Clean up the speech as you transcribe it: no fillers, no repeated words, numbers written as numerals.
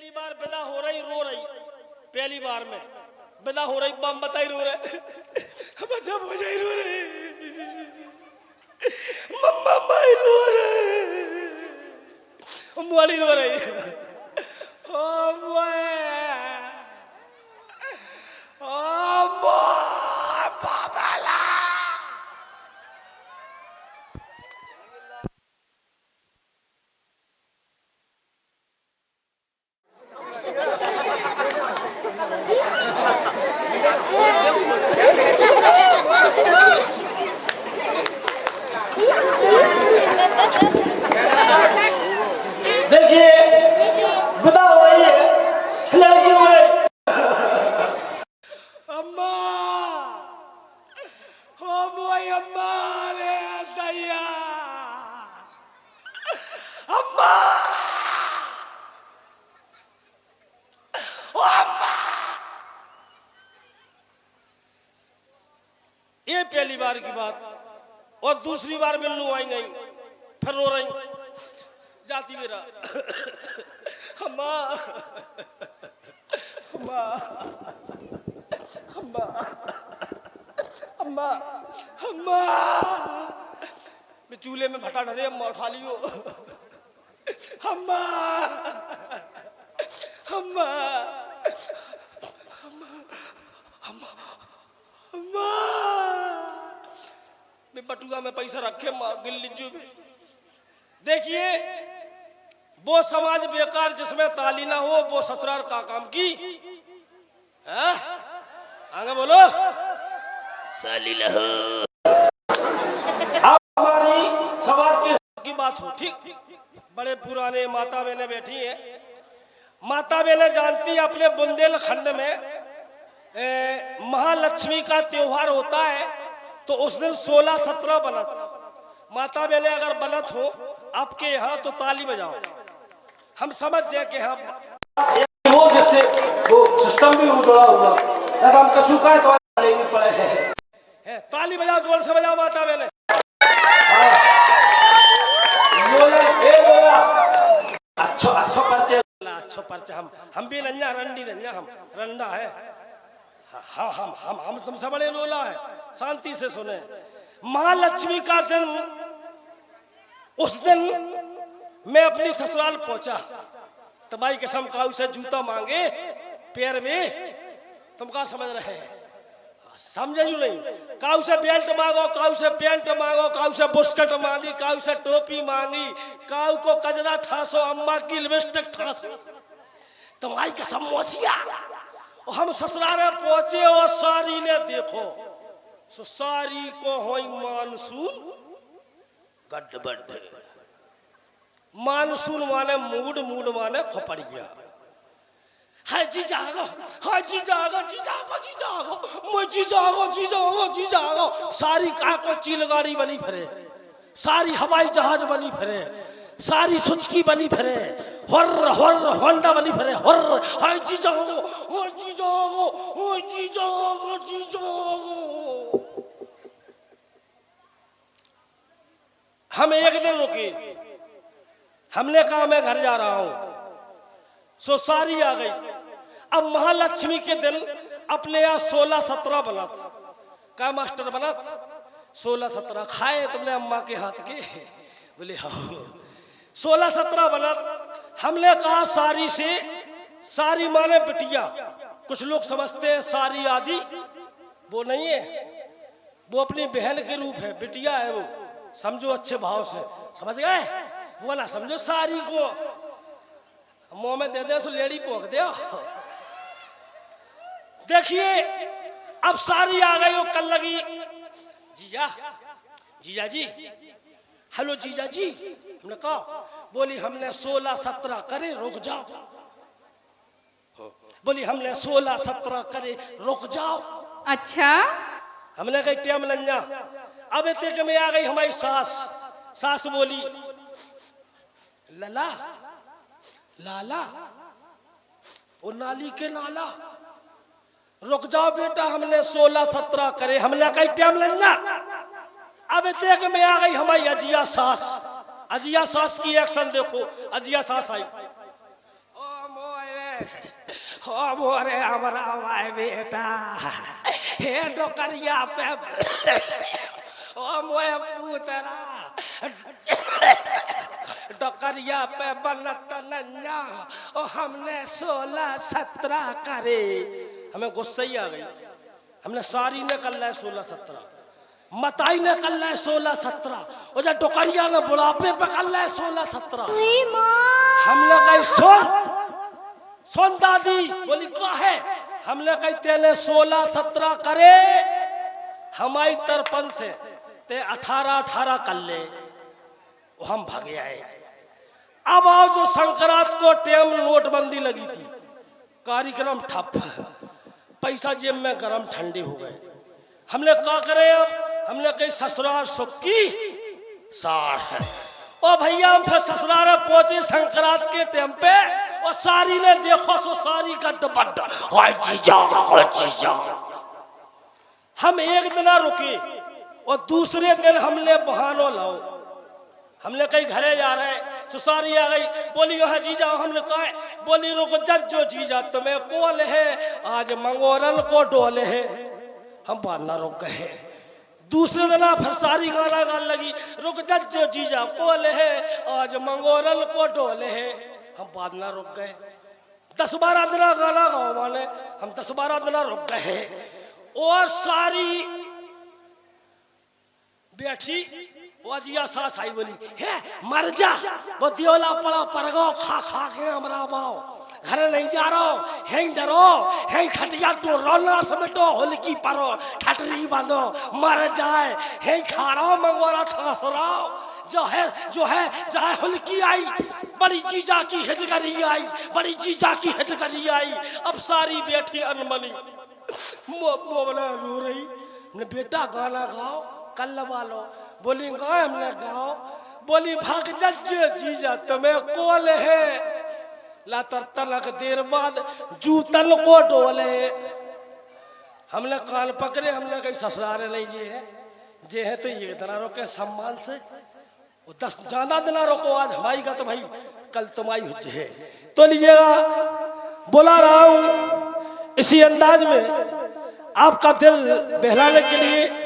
पहली बार विदा हो रही रो रही, पहली बार में विदा हो रही बम बताई रो रहे, बच्चा भोजाई रो रहे, मम्मा माई रो रहे, मुआली रो रही, ओ बाबा देखिए विदा हो रही है, लड़की हो रही, अम्मा हो मोई अम्मा रे दैया, अम्मा ओ अम्मा। ये पहली बार की बात। और दूसरी बार मिलने आई नहीं, फिर रो रही जाती मेरा, अम्मा अम्मा अम्मा अम्मा अम्मा, मैं चूल्हे में भटा डरे, अम्मा उठा लियो, अम्मा अम्मा अम्मा अम्मा, मैं बटुआ में पैसा रखे माँ गिल्लीजू में। देखिए वो समाज बेकार जिसमें ताली ना हो, वो ससुराल का काम की है? आगे बोलो साली लहो। अब हमारी समाज की बात हो, ठीक, बड़े पुराने माता बहने बैठी हैं, माता बहने जानती है अपने बुंदेलखंड में महालक्ष्मी का त्योहार होता है, तो उस दिन 16-17 बनत, माता बहने अगर बनत हो आपके यहाँ तो ताली बजाओ, हम समझ जाए कि हाँ वो जिससे वो सिस्टम भी जुड़ा हुआ, जब हम कछु का तो पड़े हैं, ताली बजाओ, जोर से बजाओ माता बहने, अच्छो अच्छो परचे, अच्छो परचे, हम भी रंजा रंडी रंजा, हम रंडा है, हाँ हम तुमसे बड़े लोला है, शांति से सुने। महालक्ष्मी का दिन, उस दिन मैं अपनी ससुराल पहुंचा, तबाई कसम काऊ से जूता मांगे पैर में, तुम क्या समझ रहे हैं? समझे जो नहीं, काऊ से बेल्ट मांगो, काऊ से पैंट मांगो, काऊ से बुस्कट मांगी, काऊ से टोपी मांगी, काऊ को कजरा ठासो, अम्मा की लिपस्टिक ठासो, तुम्हारी कसम मोसिया। हम ससुराल में पहुंचे और सारी ने देखो, सो सारी को होई मानसून गड्ढ, मानसून माने मूड, मूड माने खोपड़ गया, हाय जी जागो, हाय जी जागो, जी जागो, जी जागो, मुझे जागो, जी जागो, जी जागो, सारी का को चिलगाड़ी बनी फिरे, सारी हवाई जहाज बनी फिरे, सारी सुचकी बनी फिरे, हर हर होंडा बनी फिरे, हर हाय जी जागो, हाय जी जागो, हाय जी जागो, जी जागो। हम एक दिन रुके, हमने कहा मैं घर जा रहा हूं, सो सारी आ गई। अब महालक्ष्मी के दिन अपने यहाँ 16-17 बनत, क्या मास्टर बनत 16-17 खाए तुमने अम्मा के हाथ के, बोले हाँ 16-17 बनत। हमने कहा सारी से, सारी माने बिटिया, कुछ लोग समझते हैं सारी आदि, वो नहीं है, वो अपनी बहन के रूप है, बिटिया है वो, समझो अच्छे भाव से, समझ गए? वो ना समझो सारी को मुंह में दे दे सो लेडी पोक दे। देखिए अब सारी आ गई, वो कल लगी, जीजा जीजा जी, हेलो जीजा जी, हमने कहा, बोली हमने 16-17 करे रुक जाओ, बोली हमने 16-17 करे रुक जाओ। अच्छा, हमने कही टाइम लंजा। अब इतने में आ गई हमारी सास, सास बोली लला लाला, वो नाली के नाला, रुक जाओ बेटा, हमने 16-17 करे, हमने कही टाइम लंजा। अब देख में आ गई हमारी अजिया सास, अजिया सास की एक्शन देखो, अजिया सास आई, ओ मोए हो मोरे हमरा भाई बेटा हे डोकरिया पे ओ मोए पुतरा डोकरिया पे बनत नन्या ओ हमने 16-17 करे। हमें गुस्सा ही आ गई। हमने सारी ने कर लिया 16-17, मताई ने कर लिया 16-17 और जब डोकरिया ने बुढ़ापे पे कर लिया 16-17। हमने कही सुन दादी, बोली क्या है? हमने कही तेने 16-17 करे हमारी तरफन से ते 18-18 कर ले। हम भागे आए। अब आओ जो संक्रांत को टेम नोटबंदी लगी थी, कार्यक्रम ठप, पैसा जेब में गरम ठंडे हो गए। हमने क्या करे अब? हमने कही ससुराल सुक्की सार है। ओ भैया हम फिर ससुराल पहुंचे संक्रांत के टाइम पे और सारी ने देखो सो सारी का दुपट्टा हाय जीजा हाय जीजा। हम एक दिन रुके और दूसरे दिन हमने बहानो लाओ। हमने कहीं घरे जा रहे, सुसारी आ गई, बोली यहाँ जीजा। हमने कहा, बोली रुको जज्जो जीजा तुम्हें कोल है आज मंगोरन को डोले है। हम बात ना रुक गए। दूसरे दिन फिर सारी गाना गाने लगी, रुक जज्जो जीजा कोल है आज मंगोरन को डोले है। हम बात ना रुक गए। 10-12 दिन गाना गाओ माने हम 10-12 दिन रुक गए। और सारी बैठी वजिया सास आई, बोली है मर जा वो दियोला पड़ा परगो खा खा के हमरा बाओ घर नहीं जा रहा है डरो है खटिया तो रोना समेटो होलकी परो ठटरी बांधो मर जाए है खा रहा मंगोरा ठस रहा जो है जहाँ होलकी आई बड़ी जीजा की हिचकरी आई, बड़ी जीजा की हिचकरी आई। अब सारी बैठी अनमनी मोबना रो रही। हमने बेटा गाना गाओ कल वालो, बोली गाय हमने गाओ। बोली भाग जज्जे जीजा तुम्हें कोल है लातर तलक देर बाद जूतन को डोले। हमने कान पकड़े, हमने कहीं ससुरारे नहीं जे है तो ये दिन रोके सम्मान से। 10 ज्यादा दिन रोको, आज हमारी का तो भाई कल तुम्हारी हुज्ज है। तो लीजिएगा बोला रहा हूं इसी अंदाज में आपका दिल बहलाने के लिए।